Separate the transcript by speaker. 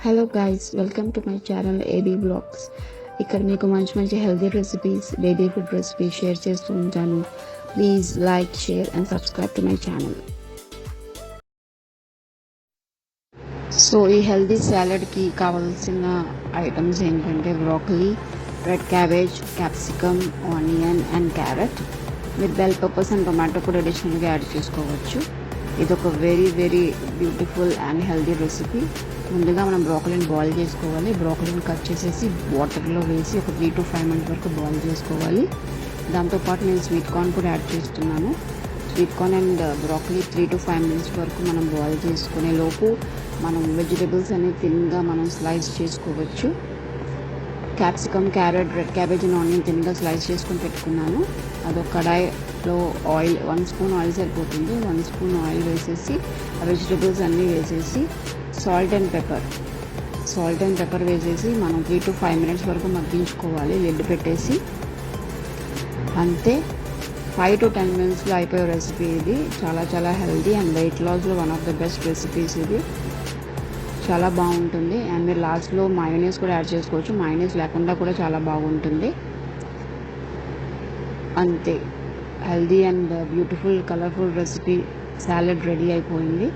Speaker 1: Hello guys, welcome to my channel AB blogs. ఇక్కడ మీకు మంచి మంచి healthy recipes, baby food recipes share చేస్తూ ఉంటాను. Please like, share and subscribe to my channel. So ఈ healthy సాలడ్కి కావాల్సిన ఐటమ్స్ ఏంటంటే broccoli, red cabbage, capsicum, onion and carrot. మీరు బెల్ పెప్పర్స్ అండ్ టొమాటో కూడా అడిషనల్గా యాడ్ చేసుకోవచ్చు. ఇది ఒక very beautiful and healthy recipe. ముందుగా మనం బ్రోకలీని బాయిల్ చేసుకోవాలి. బ్రోకలీని కట్ చేసేసి వాటర్లో వేసి ఒక 3 to 5 minutes వరకు బాయిల్ చేసుకోవాలి. దాంతోపాటు నేను స్వీట్ కార్న్ కూడా యాడ్ చేస్తున్నాను. Sweet corn and broccoli 3 to 5 minutes వరకు మనం బాయిల్ చేసుకునే లోపు మనం వెజిటేబుల్స్ అనేవి థిన్గా మనం స్లైస్ చేసుకోవచ్చు. Capsicum, carrot, red cabbage and onion థిన్గా స్లైస్ చేసుకొని పెట్టుకున్నాను. అదొక కడాయిలో ఆయిల్ 1 spoon ఆయిల్ సరిపోతుంది. 1 spoon ఆయిల్ వేసేసి ఆ వెజిటేబుల్స్ అన్నీ వేసేసి సాల్ట్ అండ్ పెప్పర్ వేసేసి మనం 3 to 5 minutes వరకు మగ్గించుకోవాలి లిడ్ పెట్టేసి. అంతే, 5 to 10 minutesలో అయిపోయే రెసిపీ ఇది. చాలా హెల్తీ అండ్ వెయిట్ లాస్లో one of the best recipes ఇది. చాలా బాగుంటుంది. అండ్ మీరు లాస్ట్లో మయోనీస్ కూడా యాడ్ చేసుకోవచ్చు. మయోనీస్ లేకుండా కూడా చాలా బాగుంటుంది. అంతే, healthy and beautiful colourful recipe salad ready అయిపోయింది.